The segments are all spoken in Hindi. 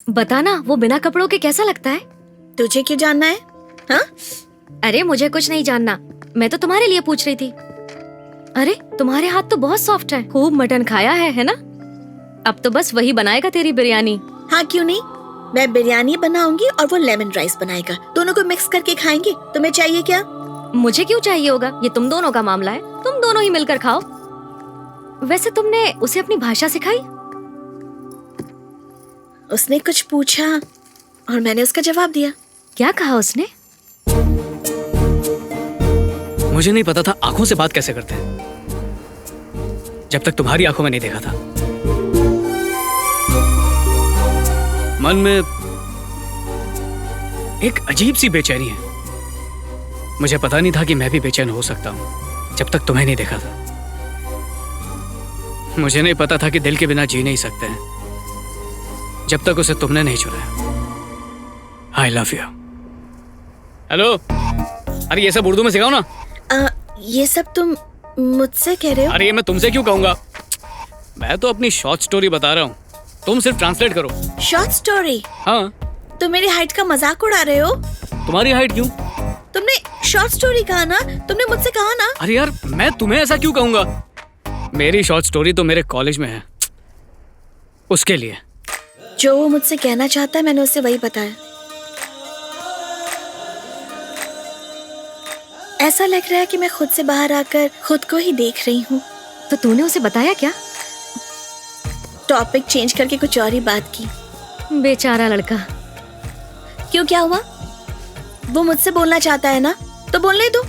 बताना, वो बिना कपड़ों के कैसा लगता है? तुझे क्यों जानना है? हाँ? अरे मुझे कुछ नहीं जानना, मैं तो तुम्हारे लिए पूछ रही थी। अरे तुम्हारे हाथ तो बहुत सॉफ्ट है, खूब मटन खाया है ना? अब तो बस वही बनाएगा तेरी बिरयानी। हाँ क्यों नहीं, मैं बिरयानी बनाऊंगी और वो लेमन राइस बनाएगा, दोनों को मिक्स करके खाएंगे। तुम्हें चाहिए क्या? मुझे क्यों चाहिए होगा, ये तुम दोनों का मामला है, तुम दोनों ही मिलकर खाओ। वैसे तुमने उसे अपनी भाषा सिखाई? उसने कुछ पूछा और मैंने उसका जवाब दिया। क्या कहा उसने? मुझे नहीं पता था आंखों से बात कैसे करते हैं, जब तक तुम्हारी आंखों में नहीं देखा था। मन में एक अजीब सी बेचैनी है। मुझे पता नहीं था कि मैं भी बेचैन हो सकता हूं जब तक तुम्हें नहीं देखा था। मुझे नहीं पता था कि दिल के बिना जी नहीं सकते हैं जब तक उसे तुमने नहीं चुराया। I love you. हेलो, अरे ये सब उर्दू में सिखाओ ना। ये सब तुम मुझसे कह रहे हो? अरे ये मैं तुमसे क्यों कहूंगा, मैं तो अपनी शॉर्ट स्टोरी बता रहा हूँ, तुम सिर्फ ट्रांसलेट करो। Short story? हाँ। तुम मेरी हाइट का मजाक उड़ा रहे हो? तुम्हारी हाइट क्यों? तुमने शॉर्ट स्टोरी कहा ना, तुमने मुझसे कहा ना। अरे यार मैं तुम्हें ऐसा क्यों कहूंगा, मेरी शॉर्ट स्टोरी तो मेरे कॉलेज में है, उसके लिए। जो वो मुझसे कहना चाहता है मैंने उसे वही बताया। ऐसा लग रहा है कि मैं खुद से बाहर आकर खुद को ही देख रही हूँ। तो तूने उसे बताया क्या? टॉपिक चेंज करके कुछ और ही बात की। बेचारा लड़का। क्यों, क्या हुआ? वो मुझसे बोलना चाहता है ना, तो बोलने दो।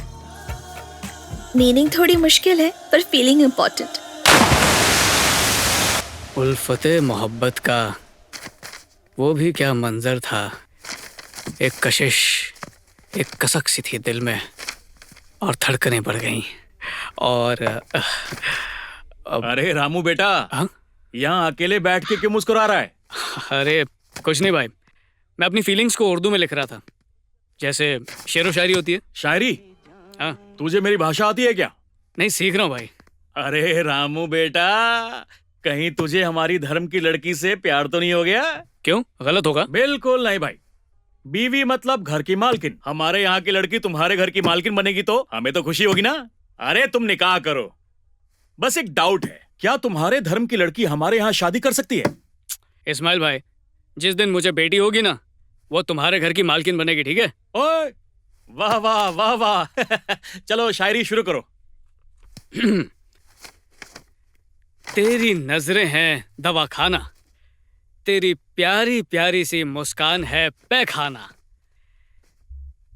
मीनिंग थोड़ी मुश्किल है पर फीलिंग इम्पोर्टेंट। उल्फते मोहब्बत का वो भी क्या मंजर था। एक कशिश, एक कसक सी थी दिल में और धड़कनें बढ़ गईं। और अरे रामू बेटा, हाँ? यहाँ अकेले बैठ के क्यों मुस्कुरा रहा है? अरे कुछ नहीं भाई, मैं अपनी फीलिंग्स को उर्दू में लिख रहा था, जैसे शेरो शायरी होती है। शायरी? हाँ। तुझे मेरी भाषा आती है क्या? नहीं, सीख रहा हूँ भाई। अरे रामू बेटा, कहीं तुझे हमारी धर्म की लड़की से प्यार तो नहीं हो गया? क्यों, गलत होगा? बिल्कुल नहीं भाई, बीवी मतलब घर की मालकिन। हमारे यहाँ की लड़की तुम्हारे घर की मालकिन बनेगी तो हमें तो खुशी होगी ना। अरे तुम निकाह करो। बस एक डाउट है, क्या तुम्हारे धर्म की लड़की हमारे यहाँ शादी कर सकती है? इस्माइल भाई, जिस दिन मुझे बेटी होगी ना, वो तुम्हारे घर की मालकिन बनेगी, ठीक है? ओए, वाह वाह वाह वाह। चलो शायरी शुरू करो। तेरी नजरें हैं दवा खाना, तेरी प्यारी प्यारी सी मुस्कान है पैखाना,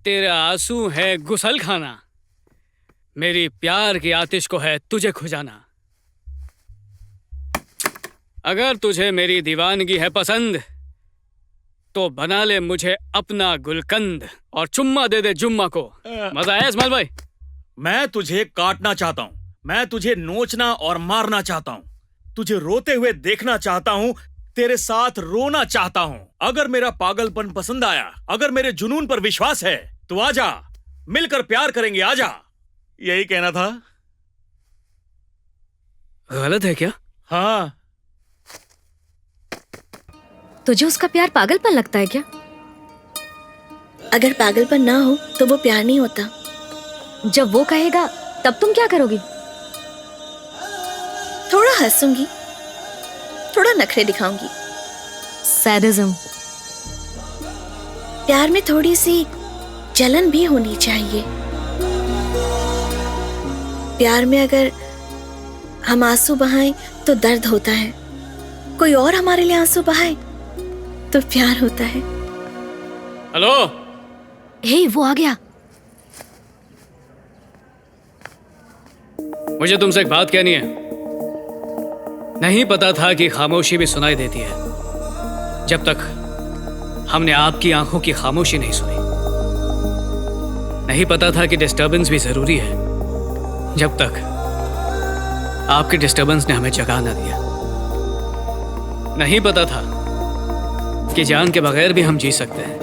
तेरा आंसू है गुसल खाना, मेरी प्यार की आतिश को है तुझे खुजाना। अगर तुझे मेरी दीवानगी है पसंद तो बना ले मुझे अपना गुलकंद और चुम्मा दे दे जुम्मा को। मजा आया इस्माइल भाई? मैं तुझे काटना चाहता हूँ, मैं तुझे नोचना और मारना चाहता हूँ, तुझे रोते हुए देखना चाहता हूँ, तेरे साथ रोना चाहता हूँ। अगर मेरा पागलपन पसंद आया, अगर मेरे जुनून पर विश्वास है तो आजा, मिलकर प्यार करेंगे, आजा। यही कहना था। गलत है क्या? हाँ। तुझे उसका प्यार पागलपन लगता है क्या? अगर पागलपन ना हो तो वो प्यार नहीं होता। जब वो कहेगा तब तुम क्या करोगी? थोड़ा हंसूंगी, थोड़ा नखरे दिखाऊंगी। सैडिज्म। प्यार में थोड़ी सी जलन भी होनी चाहिए। प्यार में अगर हम आंसू बहाएं तो दर्द होता है, कोई और हमारे लिए आंसू बहाए तो प्यार होता है। हेलो। हे, वो आ गया। मुझे तुमसे एक बात कहनी है। नहीं पता था कि खामोशी भी सुनाई देती है, जब तक हमने आपकी आंखों की खामोशी नहीं सुनी। नहीं पता था कि डिस्टर्बेंस भी जरूरी है, जब तक आपके डिस्टर्बेंस ने हमें जगा ना दिया। नहीं पता था कि जान के बगैर भी हम जी सकते हैं।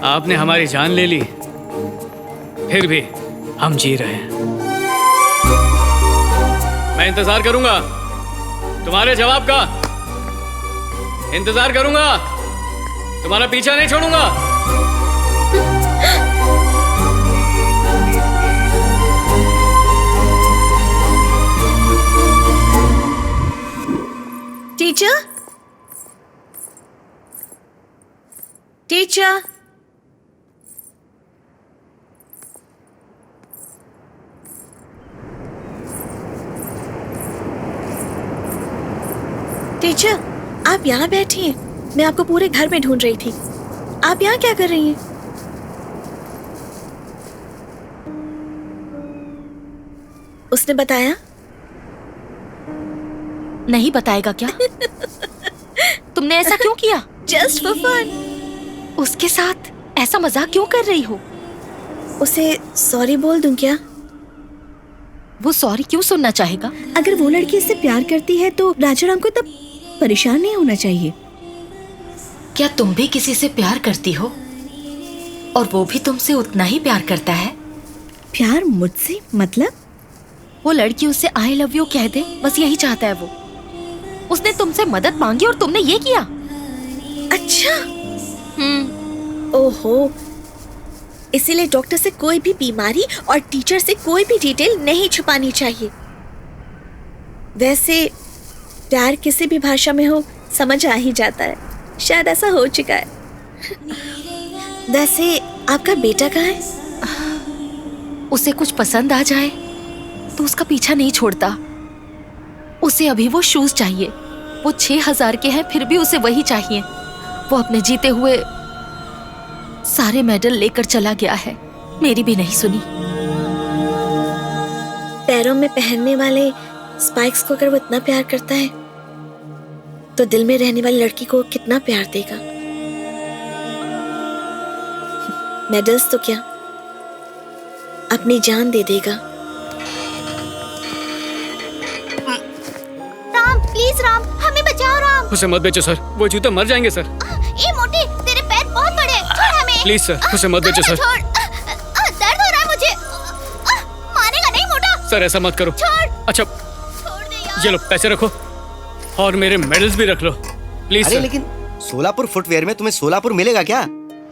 आपने हमारी जान ले ली, फिर भी हम जी रहे हैं। मैं इंतजार करूंगा तुम्हारे जवाब का। इंतजार करूंगा, तुम्हारा पीछा नहीं छोड़ूंगा। टीचर, टीचर, टीचर, आप यहाँ बैठिए। मैं आपको पूरे घर में ढूंढ रही थी। आप यहाँ क्या कर रही हैं? उसने बताया? नहीं बताएगा क्या? तुमने ऐसा क्यों किया? Just for fun. उसके साथ ऐसा मजाक क्यों कर रही हो? उसे सॉरी बोल दूं क्या? वो सॉरी क्यों सुनना चाहेगा? अगर वो लड़की इससे प्यार करती है तो राजाराम को तब परेशान नहीं होना चाहिए। क्या तुम भी किसी से प्यार करती हो और वो भी तुमसे उतना ही प्यार करता है? प्यार मुझसे मतलब? वो लड़की उससे आई लव यू कह दे, बस यही चाहता है वो। उसने तुमसे मदद मांगी और तुमने ये किया। अच्छा। ओहो, इसीलिए डॉक्टर से कोई भी बीमारी और टीचर से कोई भी डिटेल नहीं छुपानी चाहिए। वैसे प्यार किसी भी भाषा में हो समझ आ ही जाता है। शायद ऐसा हो चुका है। वैसे आपका बेटा कहाँ है? उसे कुछ पसंद आ जाए तो उसका पीछा नहीं छोड़ता। उसे अभी वो शूज चाहिए। वो 6000 के हैं, फिर भी उसे वही चाहिए। वो अपने जीते हुए सारे मेडल लेकर चला गया है, मेरी भी नहीं सुनी। पैरों में पहनने वाले स्पाइक्स को अगर वो इतना प्यार करता है तो दिल में रहने वाली लड़की को कितना प्यार देगा। मेडल्स तो क्या, अपनी जान दे देगा। राम, प्लीज राम, हमें बचाओ राम। उसे मत बेचो सर, वो जूते मर जाएंगे सर। ए मोटे, तेरे पैर बहुत बड़े हैं, छोड़ हमें। प्लीज सर, उसे मत बेचो सर। छोड़, दर्द हो रहा है मुझे। मारेगा नहीं मोटा। सर ऐसा मत करो। छोड़। अच्छा छोड़ दे यार। ये लो पैसे रखो और मेरे मेडल्स भी रख लो प्लीज अरे सर। लेकिन सोलापुर फुटवेयर में तुम्हें सोलापुर मिलेगा क्या?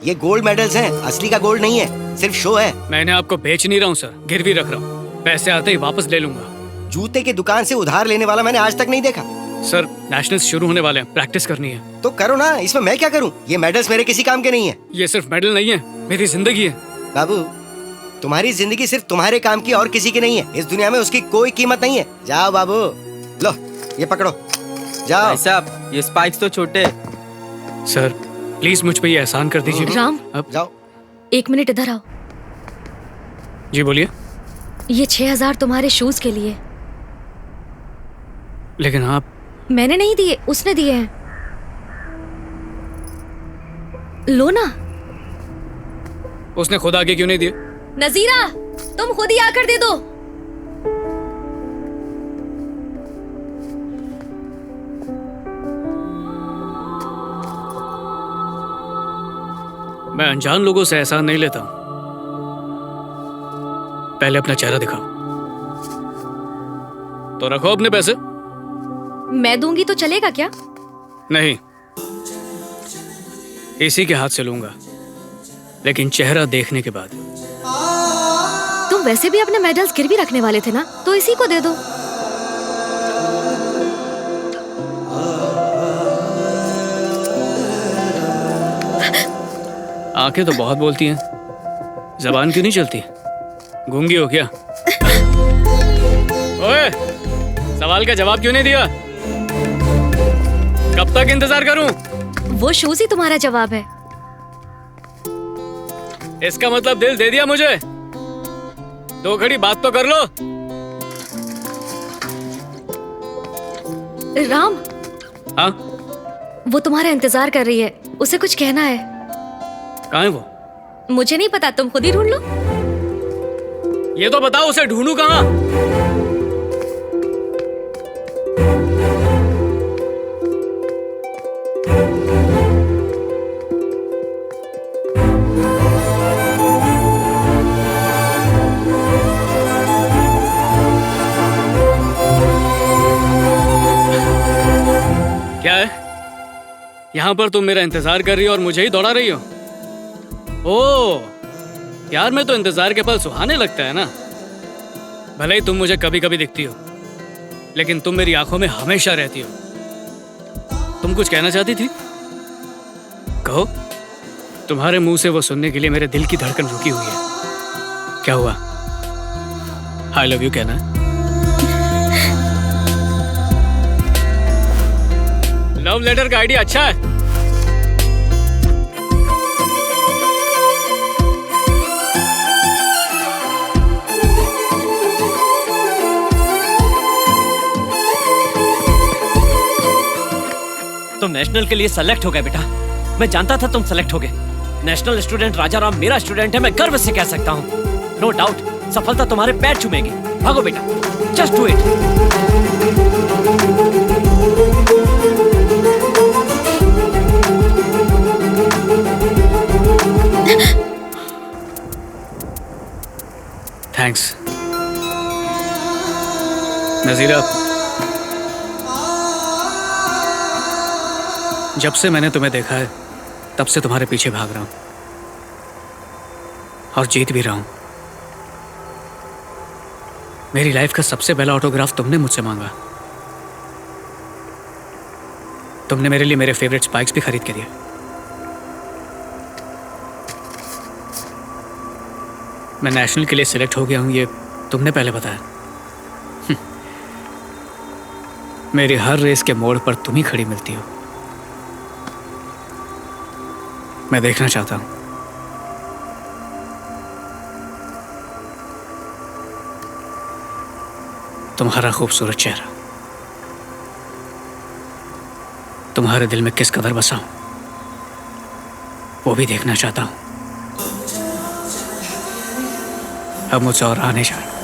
ये गोल्ड मेडल्स हैं, असली का गोल्ड नहीं है, सिर्फ शो है। मैंने आपको बेच नहीं रहा हूँ सर, गिरवी रख रहा हूँ। पैसे आते ही वापस ले लूंगा। जूते की दुकान से उधार लेने वाला मैंने आज तक नहीं देखा। सर नेशनल्स शुरू होने वाले हैं, प्रैक्टिस करनी है। तो करो ना, इसमें मैं क्या करूं? ये मेडल्स मेरे किसी काम के नहीं है। ये सिर्फ मेडल नहीं है, मेरी जिंदगी है। बाबू, तुम्हारी जिंदगी सिर्फ तुम्हारे काम की और किसी की नहीं है। इस दुनिया में उसकी कोई कीमत नहीं है। जाओ बाबू, लो ये पकड़ो, जाओ। भाई साहब, ये स्पाइक्स तो छोटे। सर प्लीज मुझ पे ये एहसान कर दीजिए। राम, अब जाओ। 1 मिनट इधर आओ। जी बोलिए। ये 6000 तुम्हारे शूज के लिए। लेकिन आप मैंने नहीं दिए, उसने दिए हैं। लो ना। उसने खुद आगे क्यों नहीं दिए? नजीरा, तुम खुद ही आकर दे दो। मैं अनजान लोगों से एहसान नहीं लेता हूं। पहले अपना चेहरा दिखाओ। तो रखो अपने पैसे। मैं दूंगी तो चलेगा क्या? नहीं, इसी के हाथ से लूंगा, लेकिन चेहरा देखने के बाद। तुम वैसे भी अपने मेडल्स गिरवी रखने वाले थे ना, तो इसी को दे दो। आंखें तो बहुत बोलती हैं, जबान क्यों नहीं चलती? गूंगी हो क्या? ओए, सवाल का जवाब क्यों नहीं दिया? कब तक इंतजार करूं? वो शूज ही तुम्हारा जवाब है। इसका मतलब दिल दे दिया मुझे? 2 घड़ी बात तो कर लो। राम, हाँ, वो तुम्हारा इंतजार कर रही है, उसे कुछ कहना है। कहाँ है वो? मुझे नहीं पता, तुम खुद ही ढूंढ लो। ये तो बताओ, उसे ढूंढूं कहाँ? क्या है? यहाँ पर तुम मेरा इंतजार कर रही हो और मुझे ही दौड़ा रही हो। ओह यार, मैं तो इंतजार के पल सुहाने लगता है ना। भले ही तुम मुझे कभी कभी दिखती हो, लेकिन तुम मेरी आंखों में हमेशा रहती हो। तुम कुछ कहना चाहती थी? कहो। तुम्हारे मुंह से वो सुनने के लिए मेरे दिल की धड़कन रुकी हुई है। क्या हुआ? आई लव यू कहना है? लव लेटर का आइडिया अच्छा है। तुम नेशनल के लिए सेलेक्ट हो गए बेटा। मैं जानता था तुम सेलेक्ट होगे। नेशनल स्टूडेंट राजाराम मेरा स्टूडेंट है, मैं गर्व से कह सकता हूँ। नो डाउट सफलता तुम्हारे पैर चूमेगी। भागो बेटा, जस्ट डू इट। थैंक्स नजीरा। जब से मैंने तुम्हें देखा है तब से तुम्हारे पीछे भाग रहा हूं और जीत भी रहा हूं। मेरी लाइफ का सबसे पहला ऑटोग्राफ तुमने मुझसे मांगा। तुमने मेरे लिए मेरे फेवरेट स्पाइक्स भी खरीद के दिए। मैं नेशनल के लिए सिलेक्ट हो गया हूं, ये तुमने पहले बताया। मेरी हर रेस के मोड़ पर तुम ही खड़ी मिलती हो। मैं देखना चाहता हूं तुम्हारा खूबसूरत चेहरा तुम्हारे दिल में किस कदर बसा हूं, वो भी देखना चाहता हूं। अब मुझसे और आने जाना।